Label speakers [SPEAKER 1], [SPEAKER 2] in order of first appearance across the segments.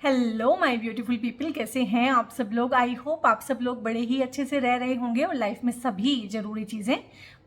[SPEAKER 1] Hello my beautiful people, कैसे हैं आप सब लोग। आई होप आप सब लोग बड़े ही अच्छे से रह रहे होंगे और लाइफ में सभी ज़रूरी चीज़ें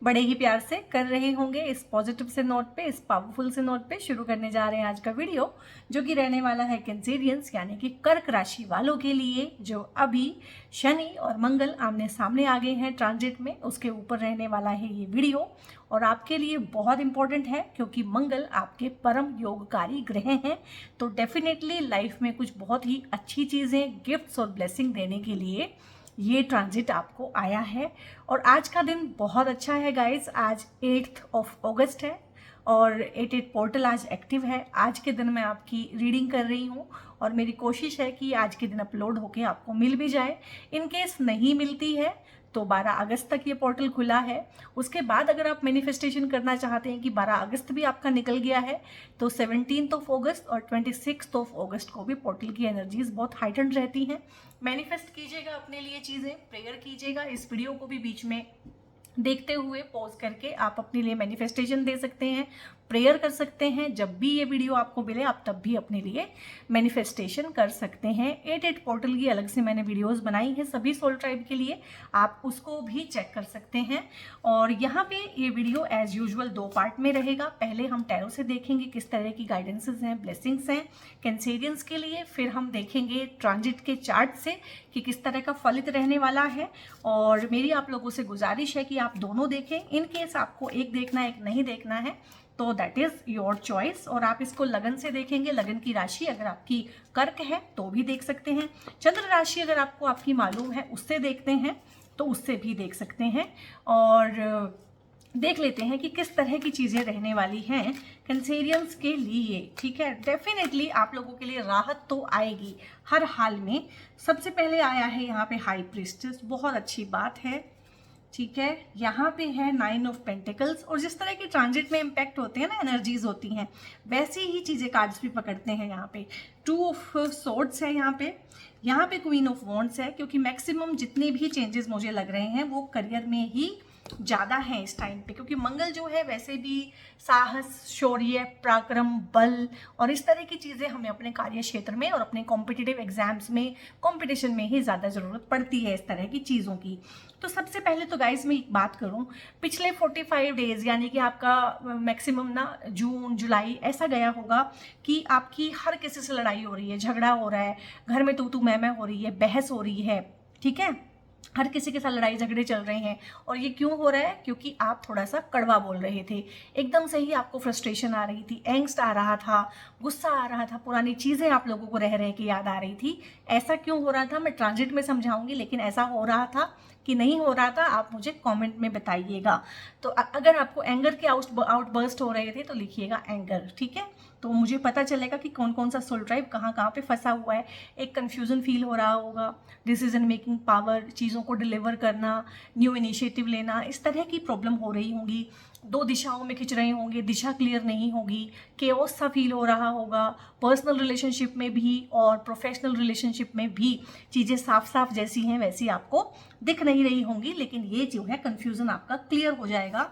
[SPEAKER 1] बड़े ही प्यार से कर रहे होंगे। इस पॉजिटिव से नोट पे, इस पावरफुल से नोट पे शुरू करने जा रहे हैं आज का वीडियो, जो कि रहने वाला है कैंसेरियंस यानी कि कर्क राशि वालों के लिए, जो अभी शनि और मंगल आमने सामने आ गए हैं ट्रांजिट में, उसके ऊपर रहने वाला है ये वीडियो। और आपके लिए बहुत इंपॉर्टेंट है क्योंकि मंगल आपके परम योगकारी ग्रह हैं। तो डेफिनेटली लाइफ में कुछ बहुत ही अच्छी चीज़ें, गिफ्ट्स और ब्लेसिंग देने के लिए ये ट्रांजिट आपको आया है। और आज का दिन बहुत अच्छा है गाइस। आज 8 अगस्त है और 8 पोर्टल आज एक्टिव है। आज के दिन मैं आपकी रीडिंग कर रही हूँ और मेरी कोशिश है कि आज के दिन अपलोड होके आपको मिल भी जाए। इन केस नहीं मिलती है तो 12 अगस्त तक ये पोर्टल खुला है। उसके बाद अगर आप मैनिफेस्टेशन करना चाहते हैं कि 12 अगस्त भी आपका निकल गया है तो 17 अगस्त और 26 अगस्त को भी पोर्टल की एनर्जीज बहुत हाइटेंड रहती हैं। मैनिफेस्ट कीजिएगा अपने लिए चीज़ें, प्रेयर कीजिएगा। इस वीडियो को भी बीच में देखते हुए पॉज करके आप अपने लिए मैनिफेस्टेशन दे सकते हैं, प्रेयर कर सकते हैं। जब भी ये वीडियो आपको मिले आप तब भी अपने लिए मैनिफेस्टेशन कर सकते हैं। 8 पोर्टल की अलग से मैंने वीडियोस बनाई हैं सभी सोल ट्राइब के लिए, आप उसको भी चेक कर सकते हैं। और यहाँ पे ये वीडियो एज यूजुअल 2 पार्ट में रहेगा। पहले हम टैरो से देखेंगे किस तरह की गाइडेंसेस हैं, ब्लेसिंग्स हैं कैंसेरियंस के लिए। फिर हम देखेंगे ट्रांजिट के चार्ट से कि किस तरह का फलित रहने वाला है। और मेरी आप लोगों से गुजारिश है कि आप दोनों देखें। इन केस आपको एक देखना है, एक नहीं देखना है, तो दैट इज योर चॉइस। और आप इसको लगन से देखेंगे, लगन की राशि अगर आपकी कर्क है तो भी देख सकते हैं। चंद्र राशि अगर आपको आपकी मालूम है उससे देखते हैं तो उससे भी देख सकते हैं। और देख लेते हैं कि किस तरह की चीज़ें रहने वाली हैं कैंसेरियंस के लिए। ठीक है, डेफिनेटली आप लोगों के लिए राहत तो आएगी हर हाल में। सबसे पहले आया है यहाँ पे हाई प्रीस्टेस, बहुत अच्छी बात है। ठीक है, यहाँ पे है 9 ऑफ पेंटिकल्स। और जिस तरह के ट्रांजिट में इम्पैक्ट होते हैं ना, एनर्जीज होती हैं, वैसी ही चीज़ें कार्ड्स भी पकड़ते हैं। यहाँ पे 2 ऑफ सोर्ड्स है, यहाँ पे क्वीन ऑफ वॉन्ड्स है। क्योंकि मैक्सिमम जितने भी चेंजेस मुझे लग रहे हैं वो करियर में ही ज़्यादा है इस टाइम पे, क्योंकि मंगल जो है वैसे भी साहस, शौर्य, पराक्रम, बल और इस तरह की चीज़ें हमें अपने कार्य क्षेत्र में और अपने कॉम्पिटिटिव एग्जाम्स में, कंपटीशन में ही ज़्यादा ज़रूरत पड़ती है इस तरह की चीज़ों की। तो सबसे पहले तो गाइज मैं एक बात करूं, पिछले 45 डेज यानी कि आपका मैक्सिमम ना जून जुलाई ऐसा गया होगा कि आपकी हर किसी से लड़ाई हो रही है, झगड़ा हो रहा है, घर में तू मैं हो रही है, बहस हो रही है। ठीक है, हर किसी के साथ लड़ाई झगड़े चल रहे हैं। और ये क्यों हो रहा है? क्योंकि आप थोड़ा सा कड़वा बोल रहे थे, एकदम से ही आपको फ्रस्ट्रेशन आ रही थी, एंग्स्ट आ रहा था, गुस्सा आ रहा था, पुरानी चीज़ें आप लोगों को रह के याद आ रही थी। ऐसा क्यों हो रहा था मैं ट्रांजिट में समझाऊंगी, लेकिन ऐसा हो रहा था कि नहीं हो रहा था आप मुझे कमेंट में बताइएगा। तो अगर आपको एंगर के आउटबर्स्ट हो रहे थे तो लिखिएगा एंगर। ठीक है, तो मुझे पता चलेगा कि कौन कौन सा सोल ट्राइब कहाँ कहाँ पे फंसा हुआ है। एक कन्फ्यूज़न फील हो रहा होगा, डिसीजन मेकिंग पावर, चीज़ों को डिलीवर करना, न्यू इनिशिएटिव लेना, इस तरह की प्रॉब्लम हो रही होंगी। 2 दिशाओं में खिंच रहे होंगे, दिशा क्लियर नहीं होगी, केओस सा फील हो रहा होगा। पर्सनल रिलेशनशिप में भी और प्रोफेशनल रिलेशनशिप में भी चीज़ें साफ साफ जैसी हैं वैसी आपको दिख नहीं रही होंगी। लेकिन ये जो है कन्फ्यूज़न आपका क्लियर हो जाएगा।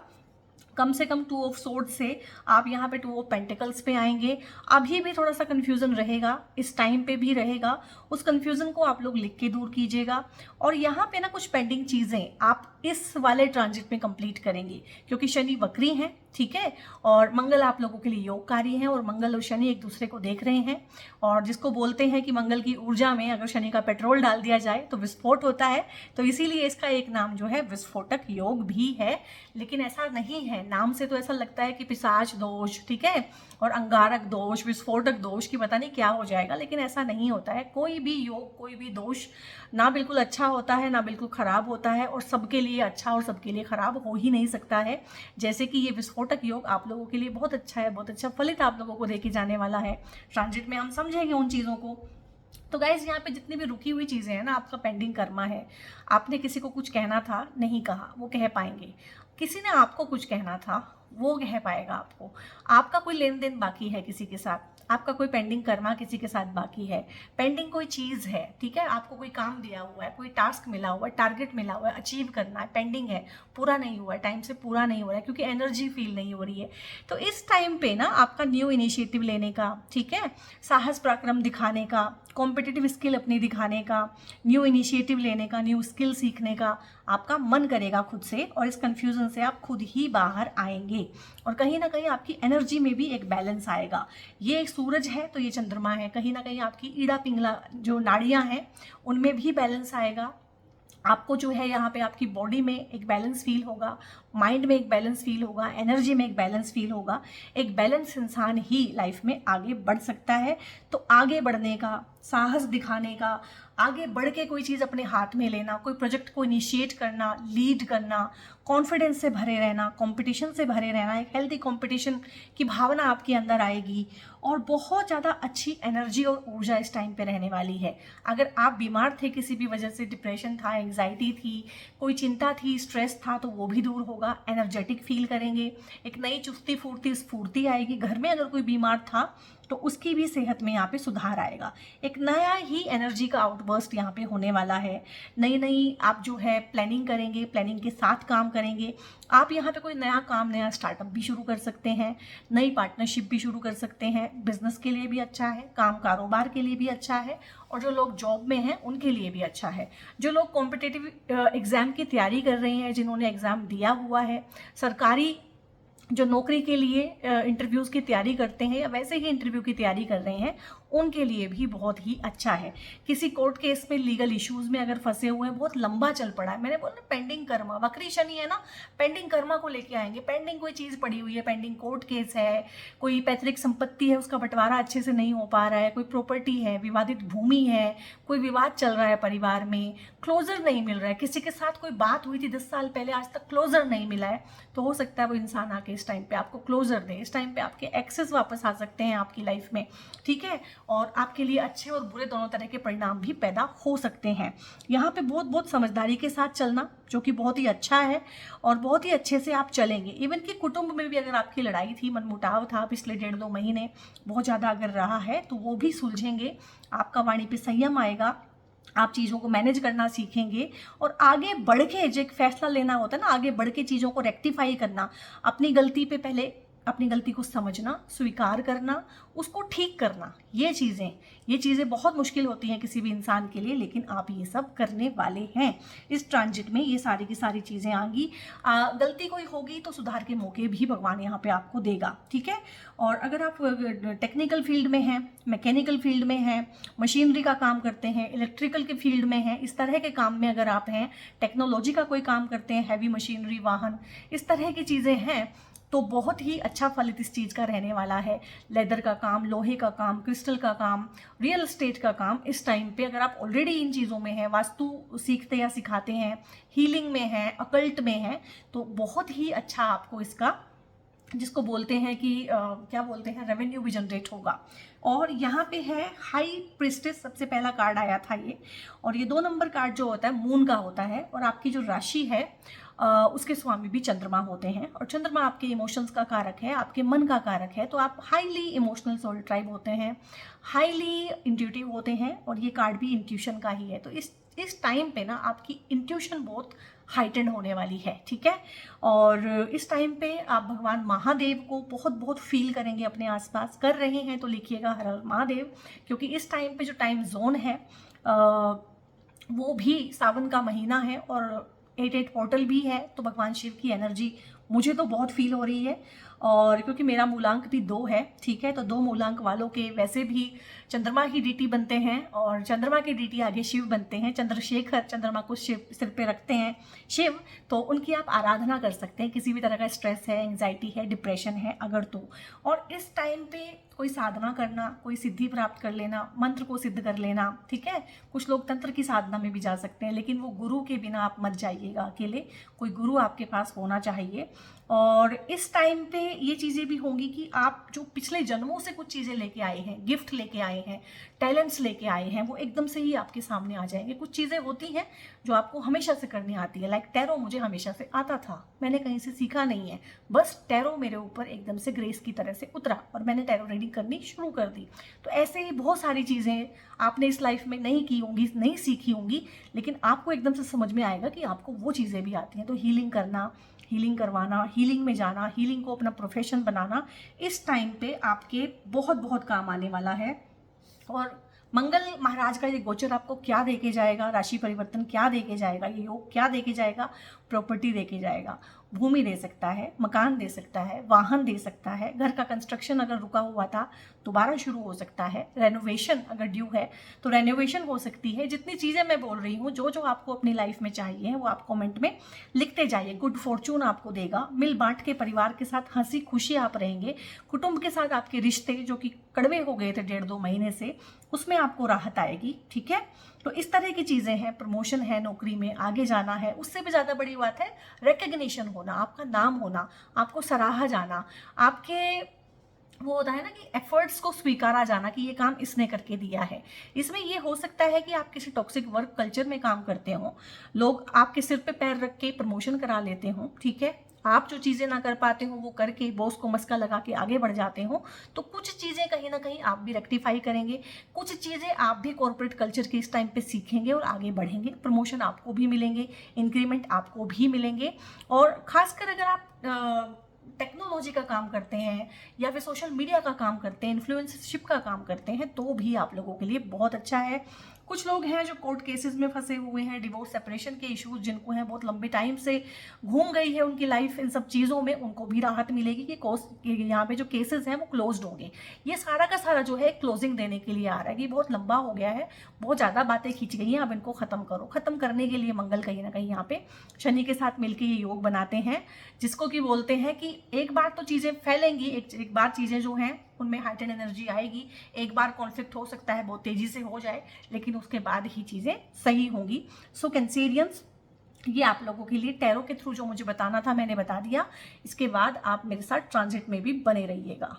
[SPEAKER 1] कम से कम 2 ऑफ सोर्ड से आप यहाँ पे 2 ऑफ पेंटिकल्स पे आएंगे। अभी भी थोड़ा सा कन्फ्यूज़न रहेगा, इस टाइम पे भी रहेगा। उस कन्फ्यूज़न को आप लोग लिख के दूर कीजिएगा। और यहाँ पे ना कुछ पेंडिंग चीज़ें आप इस वाले ट्रांजिट में कंप्लीट करेंगे, क्योंकि शनि वक्री हैं। ठीक है, और मंगल आप लोगों के लिए योगकारी हैं और मंगल और शनि एक दूसरे को देख रहे हैं। और जिसको बोलते हैं कि मंगल की ऊर्जा में अगर शनि का पेट्रोल डाल दिया जाए तो विस्फोट होता है, तो इसीलिए इसका एक नाम जो है विस्फोटक योग भी है। लेकिन ऐसा नहीं है, नाम से तो ऐसा लगता है कि पिशाच दोष, ठीक है, और अंगारक दोष, विस्फोटक दोष की पता नहीं क्या हो जाएगा, लेकिन ऐसा नहीं होता है। कोई भी योग, कोई भी दोष ना बिल्कुल अच्छा होता है ना बिल्कुल खराब होता है, और सबके लिए अच्छा और सबके लिए खराब हो ही नहीं सकता है। जैसे कि ये विस्फोटक योग आप लोगों के लिए बहुत अच्छा है, बहुत अच्छा फलित आप लोगों को देके जाने वाला है। ट्रांजिट में हम समझेंगे उन चीज़ों को। तो गाइज यहाँ पे जितनी भी रुकी हुई चीज़ें हैं ना, आपका पेंडिंग कर्मा है। आपने किसी को कुछ कहना था, नहीं कहा, वो कह पाएंगे। किसी ने आपको कुछ कहना था, वो कह पाएगा आपको। आपका कोई लेन देन बाकी है किसी के साथ, आपका कोई पेंडिंग कर्मा किसी के साथ बाकी है, पेंडिंग कोई चीज़ है, ठीक है, आपको कोई काम दिया हुआ है, कोई टास्क मिला हुआ है, टारगेट मिला हुआ है, अचीव करना है, पेंडिंग है, पूरा नहीं हुआ है, टाइम से पूरा नहीं हो रहा है क्योंकि एनर्जी फील नहीं हो रही है। तो इस टाइम पे ना आपका न्यू इनिशिएटिव लेने का, ठीक है, साहस पराक्रम दिखाने का, कॉम्पिटिटिव स्किल अपनी दिखाने का, न्यू इनिशिएटिव लेने का, न्यू स्किल सीखने का आपका मन करेगा खुद से, और इस कन्फ्यूज़न से आप खुद ही बाहर आएंगे और कहीं ना कहीं आपकी एनर्जी में भी एक बैलेंस आएगा। ये एक सूरज है तो ये चंद्रमा है, कहीं ना कहीं आपकी ईड़ा पिंगला जो नाड़ियाँ हैं उनमें भी बैलेंस आएगा। आपको जो है यहाँ पे आपकी बॉडी में एक बैलेंस फील होगा, माइंड में एक बैलेंस फील होगा, एनर्जी में एक बैलेंस फील होगा। एक बैलेंस इंसान ही लाइफ में आगे बढ़ सकता है। तो आगे बढ़ने का, साहस दिखाने का, आगे बढ़ के कोई चीज़ अपने हाथ में लेना, कोई प्रोजेक्ट को इनिशिएट करना, लीड करना, कॉन्फिडेंस से भरे रहना, कंपटीशन से भरे रहना, एक हेल्दी कंपटीशन की भावना आपके अंदर आएगी और बहुत ज़्यादा अच्छी एनर्जी और ऊर्जा इस टाइम पे रहने वाली है। अगर आप बीमार थे किसी भी वजह से, डिप्रेशन था, एंग्जाइटी थी, कोई चिंता थी, स्ट्रेस था, तो वो भी दूर होगा, एनर्जेटिक फील करेंगे, एक नई चुस्ती फुर्ती स्फूर्ति आएगी। घर में अगर कोई बीमार था तो उसकी भी सेहत में यहाँ पे सुधार आएगा। एक नया ही एनर्जी का आउटबर्स्ट यहाँ पे होने वाला है। नई नई आप जो है प्लानिंग करेंगे, प्लानिंग के साथ काम करेंगे। आप यहाँ पे कोई नया काम, नया स्टार्टअप भी शुरू कर सकते हैं, नई पार्टनरशिप भी शुरू कर सकते हैं। बिजनेस के लिए भी अच्छा है, काम कारोबार के लिए भी अच्छा है, और जो लोग जॉब में हैं उनके लिए भी अच्छा है। जो लोग कॉम्पिटिटिव एग्ज़ाम की तैयारी कर रहे हैं, जिन्होंने एग्ज़ाम दिया हुआ है, सरकारी जो नौकरी के लिए इंटरव्यूज़ की तैयारी करते हैं या वैसे ही इंटरव्यू की तैयारी कर रहे हैं, उनके लिए भी बहुत ही अच्छा है। किसी कोर्ट केस में, लीगल इश्यूज़ में अगर फंसे हुए हैं, बहुत लंबा चल पड़ा है, मैंने बोला पेंडिंग कर्मा, वक्री शनि है ना, पेंडिंग कर्मा को लेके आएंगे। पेंडिंग कोई चीज़ पड़ी हुई है, पेंडिंग कोर्ट केस है, कोई पैतृक संपत्ति है, उसका बंटवारा अच्छे से नहीं हो पा रहा है, कोई प्रॉपर्टी है, विवादित भूमि है, कोई विवाद चल रहा है परिवार में, क्लोजर नहीं मिल रहा है, किसी के साथ कोई बात हुई थी 10 साल पहले, आज तक क्लोजर नहीं मिला है, तो हो सकता है वो इंसान आके इस टाइम पे आपको क्लोजर दे। इस टाइम पे आपके एक्सेस वापस आ सकते हैं आपकी लाइफ में, ठीक है, और आपके लिए अच्छे और बुरे दोनों तरह के परिणाम भी पैदा हो सकते हैं। यहाँ पे बहुत बहुत समझदारी के साथ चलना, जो कि बहुत ही अच्छा है, और बहुत ही अच्छे से आप चलेंगे। इवन कि कुटुंब में भी अगर आपकी लड़ाई थी, मनमुटाव था पिछले 1.5-2 महीने, बहुत ज़्यादा अगर रहा है, तो वो भी सुलझेंगे। आपका वाणी पे संयम आएगा, आप चीज़ों को मैनेज करना सीखेंगे, और आगे बढ़ के जो एक फैसला लेना होता है ना, आगे बढ़ के चीज़ों को रेक्टिफाई करना, अपनी गलती पे पहले अपनी गलती को समझना, स्वीकार करना, उसको ठीक करना, ये चीज़ें बहुत मुश्किल होती हैं किसी भी इंसान के लिए, लेकिन आप ये सब करने वाले हैं। इस ट्रांजिट में ये सारी की सारी चीज़ें आएंगी। गलती कोई होगी तो सुधार के मौके भी भगवान यहाँ पे आपको देगा, ठीक है। और अगर आप टेक्निकल फील्ड में हैं, मैकेनिकल फील्ड में हैं, मशीनरी का काम करते हैं, इलेक्ट्रिकल के फील्ड में हैं, इस तरह के काम में अगर आप हैं, टेक्नोलॉजी का कोई काम करते हैं, हैवी मशीनरी, वाहन, इस तरह की चीज़ें हैं, तो बहुत ही अच्छा फल इस चीज़ का रहने वाला है। लेदर का काम, लोहे का काम, क्रिस्टल का काम, रियल एस्टेट का काम, इस टाइम पे अगर आप ऑलरेडी इन चीज़ों में हैं, वास्तु सीखते या सिखाते हैं, हीलिंग में हैं, अकल्ट में हैं, तो बहुत ही अच्छा आपको इसका, जिसको बोलते हैं कि क्या बोलते हैं, रेवेन्यू भी जनरेट होगा। और यहाँ पे है हाई प्रिस्टेस, सबसे पहला कार्ड आया था ये, और ये 2 नंबर कार्ड जो होता है मून का होता है, और आपकी जो राशि है उसके स्वामी भी चंद्रमा होते हैं, और चंद्रमा आपके इमोशंस का कारक है, आपके मन का कारक है। तो आप हाईली इमोशनल सोल ट्राइब होते हैं, हाईली इंट्यूटिव होते हैं, और ये कार्ड भी इंट्यूशन का ही है। तो इस टाइम पे ना आपकी इंट्यूशन बहुत हाइटेंड होने वाली है, ठीक है। और इस टाइम पे आप भगवान महादेव को बहुत बहुत फील करेंगे अपने आसपास। कर रहे हैं तो लिखिएगा हर हर महादेव, क्योंकि इस टाइम पे जो टाइम जोन है वो भी सावन का महीना है, और 8 पोर्टल भी है, तो भगवान शिव की एनर्जी मुझे तो बहुत फील हो रही है। और क्योंकि मेरा मूलांक भी 2 है, ठीक है, तो 2 मूलांक वालों के वैसे भी चंद्रमा ही डीटी बनते हैं, और चंद्रमा के डीटी आगे शिव बनते हैं। चंद्रशेखर, चंद्रमा को शिव सिर पे रखते हैं शिव, तो उनकी आप आराधना कर सकते हैं। किसी भी तरह का स्ट्रेस है, एंग्जाइटी है, डिप्रेशन है अगर तो। और इस टाइम पे कोई साधना करना, कोई सिद्धि प्राप्त कर लेना, मंत्र को सिद्ध कर लेना, ठीक है। कुछ लोग तंत्र की साधना में भी जा सकते हैं, लेकिन वो गुरु के बिना आप मत जाइएगा अकेले, कोई गुरु आपके पास होना चाहिए। और इस टाइम पे ये चीज़ें भी होंगी कि आप जो पिछले जन्मों से कुछ चीज़ें लेके आए हैं, गिफ्ट लेके आए हैं, टैलेंट्स लेके आए हैं, वो एकदम से ही आपके सामने आ जाएंगे। कुछ चीज़ें होती हैं जो आपको हमेशा से करनी आती है, लाइक टैरो मुझे हमेशा से आता था, मैंने कहीं से सीखा नहीं है, बस टैरो मेरे ऊपर एकदम से ग्रेस की तरह से उतरा और मैंने टैरो रीडिंग करनी शुरू कर दी। तो ऐसे ही बहुत सारी चीज़ें आपने इस लाइफ में नहीं की होंगी, नहीं सीखी होंगी, लेकिन आपको एकदम से समझ में आएगा कि आपको वो चीज़ें भी आती हैं। तो हीलिंग करना, हीलिंग करवाना, हीलिंग में जाना, हीलिंग को अपना प्रोफेशन बनाना इस टाइम पे आपके बहुत बहुत काम आने वाला है। और मंगल महाराज का ये गोचर आपको क्या देके जाएगा, राशि परिवर्तन क्या देके जाएगा, ये योग क्या देके जाएगा, प्रॉपर्टी देके जाएगा, भूमि दे सकता है, मकान दे सकता है, वाहन दे सकता है, घर का कंस्ट्रक्शन अगर रुका हुआ था दोबारा शुरू हो सकता है, रेनोवेशन अगर ड्यू है तो रेनोवेशन हो सकती है। जितनी चीज़ें मैं बोल रही हूँ, जो जो आपको अपनी लाइफ में चाहिए वो आप कमेंट में लिखते जाइए। गुड फॉर्चून आपको देगा, मिल बांट के परिवार के साथ हंसी खुशी आप रहेंगे, कुटुंब के साथ आपके रिश्ते जो कि कड़वे हो गए थे 1.5-2 महीने से, उसमें आपको राहत आएगी, ठीक है। तो इस तरह की चीज़ें हैं, प्रमोशन है, नौकरी में आगे जाना है। उससे भी ज़्यादा बड़ी बात है रिकग्निशन होना, आपका नाम होना, आपको सराहा जाना, आपके वो होता है ना कि एफर्ट्स को स्वीकारा जाना कि ये काम इसने करके दिया है। इसमें ये हो सकता है कि आप किसी टॉक्सिक वर्क कल्चर में काम करते हो, लोग आपके सिर पे पैर रख के प्रमोशन करा लेते हो, ठीक है। आप जो चीज़ें ना कर पाते हो वो करके बॉस को मस्का लगा के आगे बढ़ जाते हो। तो कुछ चीज़ें कहीं ना कहीं आप भी रेक्टिफाई करेंगे, कुछ चीज़ें आप भी कॉर्पोरेट कल्चर के इस टाइम पे सीखेंगे और आगे बढ़ेंगे। प्रमोशन आपको भी मिलेंगे, इंक्रीमेंट आपको भी मिलेंगे। और खासकर अगर आप टेक्नोलॉजी का काम करते हैं या फिर सोशल मीडिया का काम करते हैं, इन्फ्लुएंसरशिप का काम करते हैं, तो भी आप लोगों के लिए बहुत अच्छा है। कुछ लोग हैं जो कोर्ट केसेस में फंसे हुए हैं, डिवोर्स सेपरेशन के इश्यूज जिनको हैं, बहुत लंबे टाइम से घूम गई है उनकी लाइफ इन सब चीज़ों में, उनको भी राहत मिलेगी कि यहाँ पे जो केसेस हैं वो क्लोज्ड होंगे। ये सारा का सारा जो है क्लोजिंग देने के लिए आ रहा है कि बहुत लंबा हो गया है, बहुत ज़्यादा बातें खींच गई हैं, अब इनको ख़त्म करो। ख़त्म करने के लिए मंगल कहीं ना कहीं यहाँ पे शनि के साथ मिलकर ये योग बनाते हैं, जिसको कि बोलते हैं कि एक बार तो चीज़ें फैलेंगी, एक बार चीज़ें जो हैं उनमें हाइटेड एनर्जी आएगी, एक बार कॉन्फ्लिक्ट हो सकता है, बहुत तेज़ी से हो जाए, लेकिन उसके बाद ही चीज़ें सही होंगी। सो कैंसेरियंस, ये आप लोगों के लिए टैरो के थ्रू जो मुझे बताना था मैंने बता दिया। इसके बाद आप मेरे साथ ट्रांजिट में भी बने रहिएगा।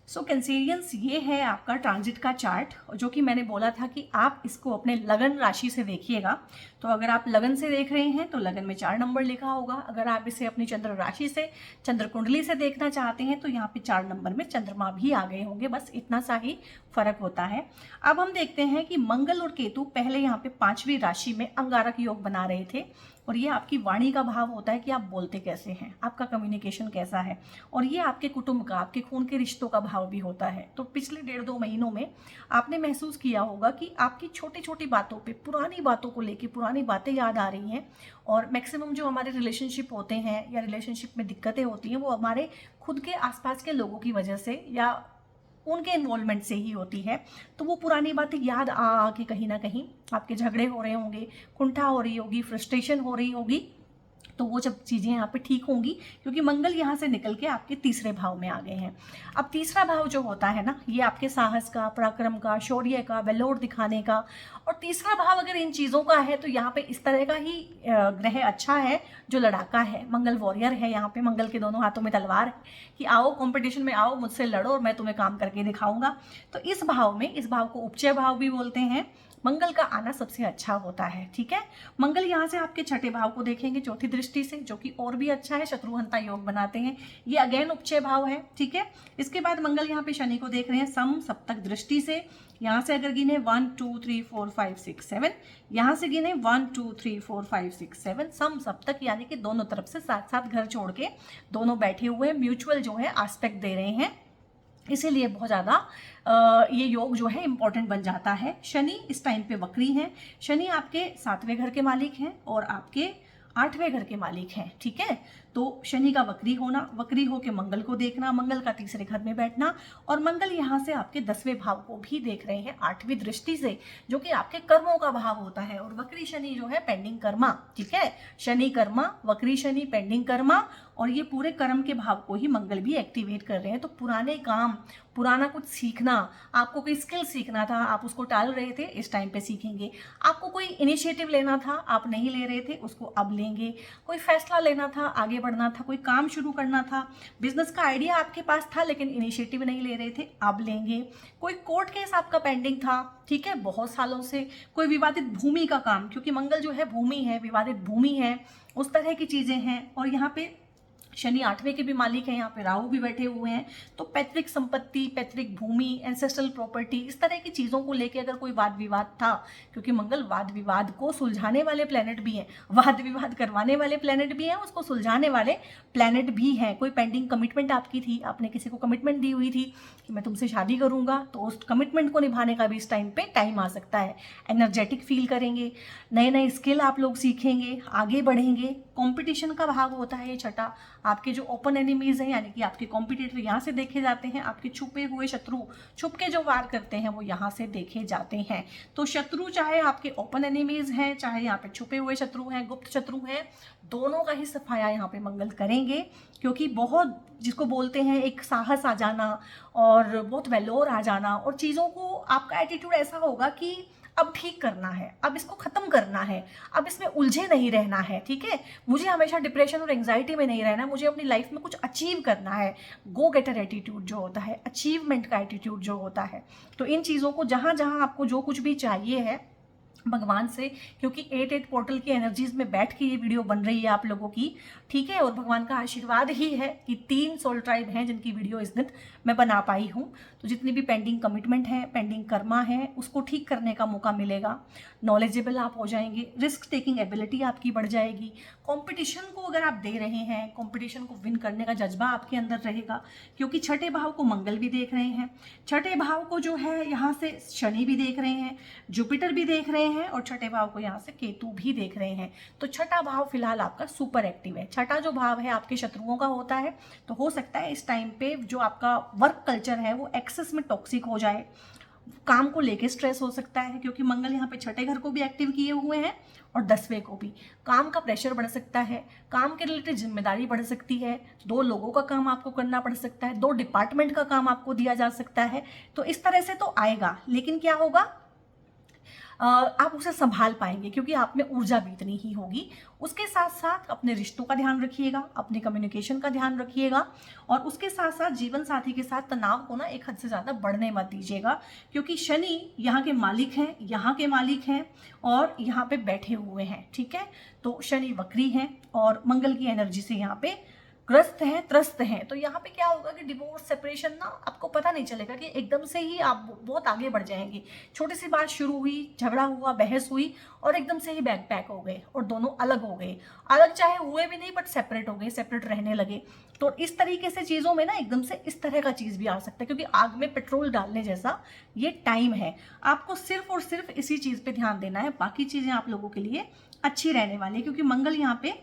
[SPEAKER 1] सो कैंसेरियंस, ये है आपका ट्रांजिट का चार्ट, जो कि मैंने बोला था कि आप इसको अपने लगन राशि से देखिएगा। तो अगर आप लगन से देख रहे हैं तो लगन में 4 नंबर लिखा होगा। अगर आप इसे अपनी चंद्र राशि से, चंद्र कुंडली से देखना चाहते हैं तो यहाँ पे 4 नंबर में चंद्रमा भी आ गए होंगे, बस इतना सा ही फर्क होता है। अब हम देखते हैं कि मंगल और केतु पहले यहाँ पे 5वीं राशि में अंगारक योग बना रहे थे, और ये आपकी वाणी का भाव होता है कि आप बोलते कैसे हैं, आपका कम्युनिकेशन कैसा है, और ये आपके कुटुंब का, आपके खून के रिश्तों का भाव भी होता है। तो पिछले 1.5-2 महीनों में आपने महसूस किया होगा कि आपकी छोटी छोटी बातों पे, पुरानी बातों को लेके पुरानी बातें याद आ रही हैं। और मैक्सिमम जो हमारे रिलेशनशिप होते हैं या रिलेशनशिप में दिक्कतें होती हैं वो हमारे खुद के आसपास के लोगों की वजह से या उनके इन्वॉल्वमेंट से ही होती है। तो वो पुरानी बातें याद आ के कहीं ना कहीं आपके झगड़े हो रहे होंगे, कुंठा हो रही होगी, फ्रस्ट्रेशन हो रही होगी। तो वो जब चीज़ें यहाँ पे ठीक होंगी, क्योंकि मंगल यहाँ से निकल के आपके तीसरे भाव में आ गए हैं। अब तीसरा भाव जो होता है ना, ये आपके साहस का, पराक्रम का, शौर्य का, वेलोर दिखाने का। और तीसरा भाव अगर इन चीज़ों का है तो यहाँ पे इस तरह का ही ग्रह अच्छा है जो लड़ाका है, मंगल वॉरियर है। यहाँ पे मंगल के दोनों हाथों में तलवार है कि आओ कंपटीशन में आओ, मुझसे लड़ो और मैं तुम्हें काम करके दिखाऊंगा। तो इस भाव में, इस भाव को उपचय भाव भी बोलते हैं, मंगल का आना सबसे अच्छा होता है, ठीक है। मंगल यहाँ से आपके छठे भाव को देखेंगे चौथी दृष्टि से, जो कि और भी अच्छा है, शत्रुहंता योग बनाते हैं। ये अगेन उपचय भाव है, ठीक है। इसके बाद मंगल यहाँ पे शनि को देख रहे हैं सम सप्तक दृष्टि से। यहाँ से अगर गिने 1 2 3 4 5 6 7, यहाँ से गिने 1 2 3 4 5 6 7, सम सप्तक, यानी कि दोनों तरफ से साथ साथ घर छोड़ के दोनों बैठे हुए म्यूचुअल जो है आस्पेक्ट दे रहे हैं, इसीलिए बहुत ज़्यादा ये योग जो है इम्पॉर्टेंट बन जाता है। शनि इस टाइम पे वक्री हैं। शनि आपके 7वें घर के मालिक हैं और आपके 8वें घर के मालिक हैं, ठीक है। तो शनि का वक्री होना, वक्री होकर मंगल को देखना, मंगल का तीसरे घर में बैठना, और मंगल यहाँ से आपके 10वें भाव को भी देख रहे हैं 8वीं दृष्टि से, जो कि आपके कर्मों का भाव होता है। और वक्री शनि जो है पेंडिंग कर्मा, ठीक है, शनि कर्मा, वक्री शनि पेंडिंग कर्मा, और ये पूरे कर्म के भाव को ही मंगल भी एक्टिवेट कर रहे हैं। तो पुराने काम, पुराना कुछ सीखना, आपको कोई स्किल सीखना था, आप उसको टाल रहे थे, इस टाइम पे सीखेंगे। आपको कोई इनिशिएटिव लेना था, आप नहीं ले रहे थे, उसको अब लेंगे। कोई फैसला लेना था, आगे बढ़ना था, कोई काम शुरू करना था, बिजनेस का आइडिया आपके पास था लेकिन इनिशिएटिव नहीं ले रहे थे, अब लेंगे। कोई कोर्ट केस आपका पेंडिंग था, ठीक है, बहुत सालों से। कोई विवादित भूमि का काम, क्योंकि मंगल जो है भूमि है, विवादित भूमि है, उस तरह की चीज़ें हैं। और यहाँ पे शनि 8वें के भी मालिक हैं, यहाँ पे राहु भी बैठे हुए हैं। तो पैतृक संपत्ति, पैतृक भूमि, एंसेस्ट्रल प्रॉपर्टी, इस तरह की चीज़ों को लेके अगर कोई वाद विवाद था, क्योंकि मंगल वाद विवाद को सुलझाने वाले प्लेनेट भी हैं, वाद विवाद करवाने वाले प्लेनेट भी हैं, उसको सुलझाने वाले प्लेनेट भी हैं। कोई पेंडिंग कमिटमेंट आपकी थी, आपने किसी को कमिटमेंट दी हुई थी कि मैं तुमसे शादी करूंगा, तो उस कमिटमेंट को निभाने का भी इस टाइम पे टाइम आ सकता है। एनर्जेटिक फील करेंगे, नए नए स्किल आप लोग सीखेंगे, आगे बढ़ेंगे। कंपटीशन का भाग होता है ये छठा। आपके जो ओपन एनिमीज हैं, यानी कि आपके कॉम्पिटिटर यहाँ से देखे जाते हैं, आपके छुपे हुए शत्रु, छुप के जो वार करते हैं वो यहाँ से देखे जाते हैं। तो शत्रु चाहे आपके ओपन एनिमीज हैं, चाहे यहाँ पे छुपे हुए शत्रु हैं, गुप्त शत्रु हैं, दोनों का ही सफाया यहाँ पे मंगल करेंगे। क्योंकि बहुत, जिसको बोलते हैं एक साहस आ जाना और बहुत वेलोर आ जाना, और चीज़ों को आपका एटीट्यूड ऐसा होगा कि अब ठीक करना है, अब इसको ख़त्म करना है, अब इसमें उलझे नहीं रहना है, ठीक है, मुझे हमेशा डिप्रेशन और एंग्जाइटी में नहीं रहना, मुझे अपनी लाइफ में कुछ अचीव करना है। गो गेटर एटीट्यूड जो होता है, अचीवमेंट का एटीट्यूड जो होता है। तो इन चीज़ों को जहाँ जहाँ आपको जो कुछ भी चाहिए है भगवान से, क्योंकि 8 पोर्टल की एनर्जीज में बैठ के ये वीडियो बन रही है आप लोगों की, ठीक है, और भगवान का आशीर्वाद ही है कि 3 सोल ट्राइब हैं जिनकी वीडियो इस दिन मैं बना पाई हूँ। तो जितनी भी पेंडिंग कमिटमेंट है, पेंडिंग कर्मा है, उसको ठीक करने का मौका मिलेगा। नॉलेजेबल आप हो जाएंगे, रिस्क टेकिंग एबिलिटी आपकी बढ़ जाएगी। कंपटीशन को अगर आप दे रहे हैं, कंपटीशन को विन करने का जज्बा आपके अंदर रहेगा, क्योंकि छठे भाव को मंगल भी देख रहे हैं, छठे भाव को जो है यहाँ से शनि भी देख रहे हैं, जुपिटर भी देख रहे हैं, और छठे भाव को यहाँ से केतु भी देख रहे हैं। तो छठा भाव फिलहाल आपका सुपर एक्टिव है। छठा जो भाव है आपके शत्रुओं का होता है, तो हो सकता है इस टाइम पे जो आपका वर्क कल्चर है वो एक्सेस में टॉक्सिक हो जाए, काम को लेके स्ट्रेस हो सकता है, क्योंकि मंगल यहाँ पे छठे घर को भी एक्टिव किए हुए हैं और 10वें को भी। काम का प्रेशर बढ़ सकता है, काम के रिलेटेड जिम्मेदारी बढ़ सकती है, 2 लोगों का काम आपको करना पड़ सकता है, 2 डिपार्टमेंट का काम आपको दिया जा सकता है। तो इस तरह से तो आएगा, लेकिन क्या होगा, आप उसे संभाल पाएंगे, क्योंकि आप में ऊर्जा भी इतनी ही होगी। उसके साथ साथ अपने रिश्तों का ध्यान रखिएगा, अपने कम्युनिकेशन का ध्यान रखिएगा, और उसके साथ साथ जीवन साथी के साथ तनाव को ना एक हद से ज़्यादा बढ़ने मत दीजिएगा, क्योंकि शनि यहाँ के मालिक हैं, यहाँ के मालिक हैं, और यहाँ पे बैठे हुए हैं, ठीक है। तो शनि वक्री हैं और मंगल की एनर्जी से यहाँ पे ग्रस्त हैं, त्रस्त हैं। तो यहाँ पे क्या होगा कि डिवोर्स, सेपरेशन ना आपको पता नहीं चलेगा कि एकदम से ही आप बहुत आगे बढ़ जाएंगे। छोटी सी बात शुरू हुई, झगड़ा हुआ, बहस हुई, और एकदम से ही बैक पैक हो गए और दोनों अलग हो गए। अलग चाहे हुए भी नहीं, बट सेपरेट हो गए, सेपरेट रहने लगे। तो इस तरीके से चीज़ों में ना एकदम से इस तरह का चीज़ भी आ सकता है, क्योंकि आग में पेट्रोल डालने जैसा ये टाइम है। आपको सिर्फ और सिर्फ इसी चीज़ पे ध्यान देना है, बाकी चीज़ें आप लोगों के लिए अच्छी रहने वाली है, क्योंकि मंगल यहाँ पे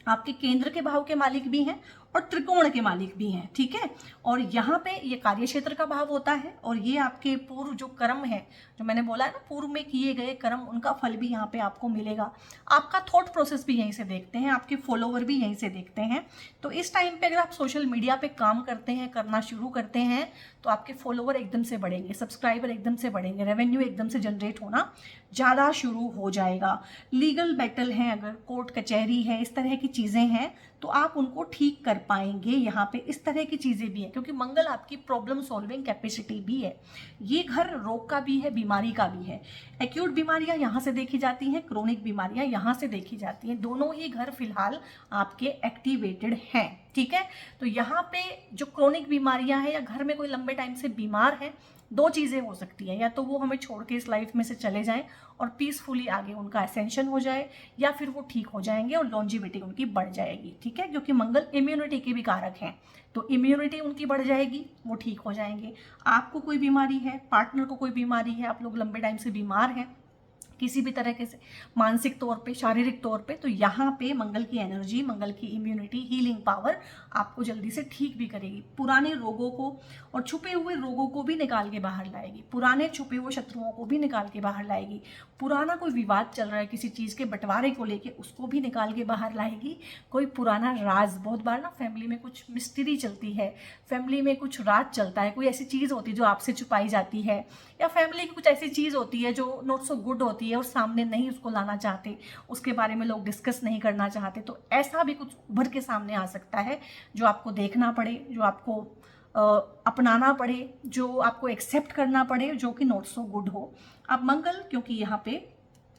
[SPEAKER 1] आपके केंद्र के भाव के मालिक भी हैं और त्रिकोण के मालिक भी हैं, ठीक है। और यहाँ पे ये कार्य क्षेत्र का भाव होता है, और ये आपके पूर्व जो कर्म है, जो मैंने बोला है ना, पूर्व में किए गए कर्म, उनका फल भी यहाँ पे आपको मिलेगा। आपका थॉट प्रोसेस भी यहीं से देखते हैं, आपके फॉलोवर भी यहीं से देखते हैं। तो इस टाइम पे अगर आप सोशल मीडिया पे काम करते हैं, करना शुरू करते हैं, तो आपके फॉलोवर एकदम से बढ़ेंगे, सब्सक्राइबर एकदम से बढ़ेंगे, रेवेन्यू एकदम से जनरेट होना ज़्यादा शुरू हो जाएगा। लीगल बैटल हैं, अगर कोर्ट कचहरी है, इस तरह की चीज़ें हैं, तो आप उनको ठीक कर पाएंगे। यहाँ पे इस तरह की चीज़ें भी हैं, क्योंकि मंगल आपकी प्रॉब्लम सॉल्विंग कैपेसिटी भी है। ये घर रोग का भी है, बीमारी का भी है। एक्यूट बीमारियाँ यहाँ से देखी जाती हैं, क्रोनिक बीमारियाँ यहाँ से देखी जाती हैं। दोनों ही घर फिलहाल आपके एक्टिवेटेड हैं, ठीक है। तो यहाँ पे जो क्रोनिक बीमारियाँ हैं, या घर में कोई लंबे टाइम से बीमार है, 2 चीज़ें हो सकती हैं, या तो वो हमें छोड़ के इस लाइफ में से चले जाएं और पीसफुली आगे उनका असेंशन हो जाए, या फिर वो ठीक हो जाएंगे और लॉन्जिविटी उनकी बढ़ जाएगी, ठीक है। क्योंकि मंगल इम्यूनिटी के भी कारक हैं, तो इम्यूनिटी उनकी बढ़ जाएगी, वो ठीक हो जाएंगे। आपको कोई बीमारी है, पार्टनर को कोई बीमारी है, आप लोग लंबे टाइम से बीमार हैं, किसी भी तरीके से, मानसिक तौर पे, शारीरिक तौर पे, तो यहाँ पे मंगल की एनर्जी, मंगल की इम्यूनिटी, हीलिंग पावर आपको जल्दी से ठीक भी करेगी। पुराने रोगों को और छुपे हुए रोगों को भी निकाल के बाहर लाएगी, पुराने छुपे हुए शत्रुओं को भी निकाल के बाहर लाएगी, पुराना कोई विवाद चल रहा है किसी चीज़ के बंटवारे को लेके, उसको भी निकाल के बाहर लाएगी। कोई पुराना राज, बहुत बार ना फैमिली में कुछ मिस्ट्री चलती है, फैमिली में कुछ राज चलता है, कोई ऐसी चीज़ होती है जो आपसे छुपाई जाती है, या फैमिली की कुछ ऐसी चीज़ होती है जो नॉट सो गुड होती है और सामने नहीं उसको लाना चाहते, उसके बारे में लोग डिस्कस नहीं करना चाहते, तो ऐसा भी कुछ उभर के सामने आ सकता है जो आपको देखना पड़े, जो आपको अपनाना पड़े, जो आपको एक्सेप्ट करना पड़े, जो कि नॉट सो गुड हो। अब मंगल क्योंकि यहाँ पे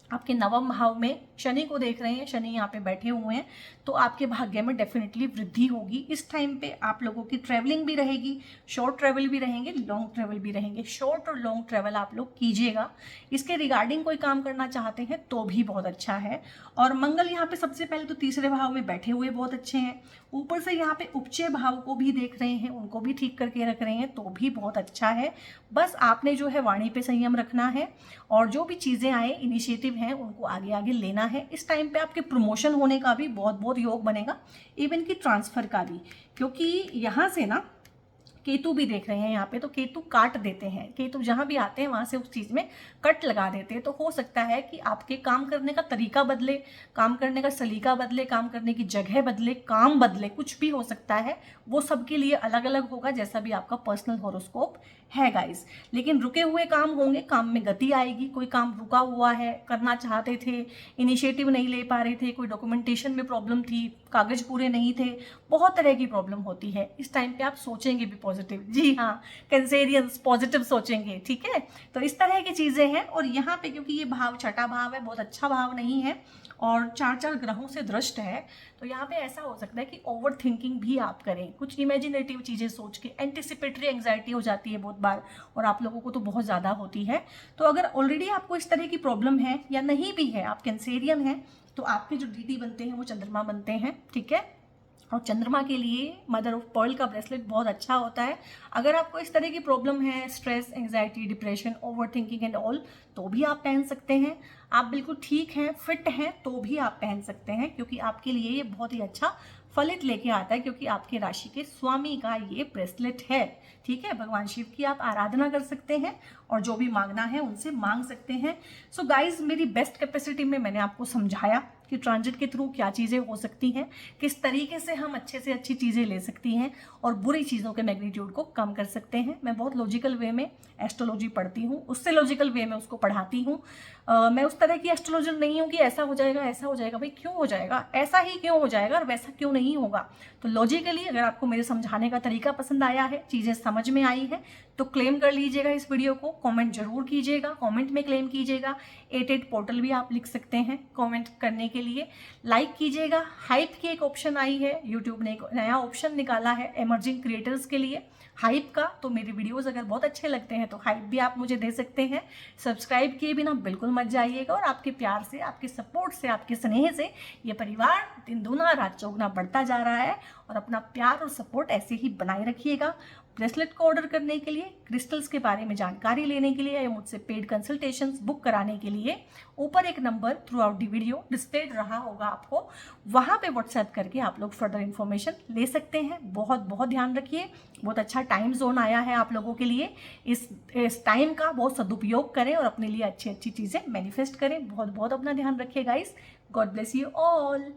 [SPEAKER 1] आपके नवम भाव में शनि को देख रहे हैं, शनि यहाँ पे बैठे हुए हैं, तो आपके भाग्य में डेफिनेटली वृद्धि होगी। इस टाइम पे आप लोगों की ट्रैवलिंग भी रहेगी, शॉर्ट ट्रैवल भी रहेंगे, लॉन्ग ट्रैवल भी रहेंगे। शॉर्ट और लॉन्ग ट्रैवल आप लोग कीजिएगा, इसके रिगार्डिंग कोई काम करना चाहते हैं तो भी बहुत अच्छा है। और मंगल यहाँ पे सबसे पहले तो तीसरे भाव में बैठे हुए बहुत अच्छे हैं, ऊपर से यहाँ पे उपचय भाव को भी देख रहे हैं, उनको भी ठीक करके रख रहे हैं, तो भी बहुत अच्छा है। बस आपने जो है वाणी पे संयम रखना है, और जो भी चीज़ें आए, इनिशिएटिव हैं, उनको आगे आगे लेना है। इस टाइम पे आपके प्रमोशन होने का भी बहुत बहुत योग बनेगा, इवन की ट्रांसफ़र का भी, क्योंकि यहाँ से ना केतु भी देख रहे हैं यहाँ पे, तो केतु काट देते हैं, केतु जहाँ भी आते हैं वहाँ से उस चीज़ में कट लगा देते हैं। तो हो सकता है कि आपके काम करने का तरीका बदले, काम करने का सलीका बदले, काम करने की जगह बदले, काम बदले, कुछ भी हो सकता है। वो सबके लिए अलग अलग होगा, जैसा भी आपका पर्सनल हॉरोस्कोप है गाइस। लेकिन रुके हुए काम होंगे, काम में गति आएगी। कोई काम रुका हुआ है, करना चाहते थे, इनिशिएटिव नहीं ले पा रहे थे, कोई डॉक्यूमेंटेशन में प्रॉब्लम थी, कागज पूरे नहीं थे, बहुत तरह की प्रॉब्लम होती है। इस टाइम पे आप सोचेंगे भी पॉजिटिव, जी हाँ, कैंसेरियंस पॉजिटिव सोचेंगे, ठीक है। तो इस तरह की चीज़ें हैं। और यहाँ पे क्योंकि ये भाव छठा भाव है, बहुत अच्छा भाव नहीं है, और 4 ग्रहों से दृष्ट है, तो यहाँ पे ऐसा हो सकता है कि ओवर थिंकिंग भी आप करें, कुछ इमेजिनेटिव चीज़ें सोच के। एंटिसिपेटरी एंग्जाइटी हो जाती है बहुत बार, और आप लोगों को तो बहुत ज़्यादा होती है। तो अगर ऑलरेडी आपको इस तरह की प्रॉब्लम है, या नहीं भी है, आप कैंसेरियन हैं, तो आपके जो डीटी बनते हैं वो चंद्रमा बनते हैं, ठीक है। और चंद्रमा के लिए मदर ऑफ पर्ल का ब्रेसलेट बहुत अच्छा होता है। अगर आपको इस तरह की प्रॉब्लम है, stress, anxiety, depression, over thinking and all, तो भी आप पहन सकते हैं। आप बिल्कुल ठीक हैं, फिट हैं, तो भी आप पहन सकते हैं, क्योंकि आपके लिए ये बहुत ही अच्छा फलित लेके आता है, क्योंकि आपके राशि के स्वामी का ये ब्रेसलेट है, ठीक है। भगवान शिव की आप आराधना कर सकते हैं, और जो भी मांगना है उनसे मांग सकते हैं। सो गाइज, मेरी बेस्ट कैपेसिटी में मैंने आपको समझाया कि ट्रांजिट के थ्रू क्या चीज़ें हो सकती हैं, किस तरीके से हम अच्छे से अच्छी चीज़ें ले सकती हैं, और बुरी चीज़ों के मैग्नीट्यूड को कम कर सकते हैं। मैं बहुत लॉजिकल वे में एस्ट्रोलॉजी पढ़ती हूँ, उससे लॉजिकल वे में उसको पढ़ाती हूँ। मैं उस तरह की एस्ट्रोलॉजर नहीं हूँ कि ऐसा हो जाएगा, ऐसा हो जाएगा। भाई क्यों हो जाएगा, ऐसा ही क्यों हो जाएगा, और वैसा क्यों नहीं होगा। तो लॉजिकली अगर आपको मेरे समझाने का तरीका पसंद आया है, चीज़ें समझ में आई है, तो क्लेम कर लीजिएगा इस वीडियो को, कमेंट जरूर कीजिएगा, कमेंट में क्लेम कीजिएगा। 88 पोर्टल भी आप लिख सकते हैं कमेंट करने के लिए। लाइक कीजिएगा। हाइप की एक ऑप्शन आई है, यूट्यूब ने एक नया ऑप्शन निकाला है इमर्जिंग क्रिएटर्स के लिए, हाइप का। तो मेरे वीडियोस अगर बहुत अच्छे लगते हैं तो हाइप भी आप मुझे दे सकते हैं। सब्सक्राइब किए बिना बिल्कुल मत जाइएगा, और आपके प्यार से, आपके सपोर्ट से, आपके स्नेह से ये परिवार दिन दूना रात चौगुना बढ़ता जा रहा है। और अपना प्यार और सपोर्ट ऐसे ही बनाए रखिएगा। ब्रेसलेट को ऑर्डर करने के लिए, क्रिस्टल्स के बारे में जानकारी लेने के लिए, या मुझसे पेड कंसल्टेशंस बुक कराने के लिए, ऊपर एक number through out the video display रहा होगा आपको, वहाँ पे व्हाट्सएप करके आप लोग फर्दर इन्फॉर्मेशन ले सकते हैं। बहुत बहुत ध्यान रखिए, बहुत अच्छा टाइम जोन आया है आप लोगों के लिए। इस टाइम का बहुत सदुपयोग करें, और अपने लिए अच्छी अच्छी चीज़ें मैनिफेस्ट करें। बहुत बहुत अपना ध्यान रखिए guys. God bless you all.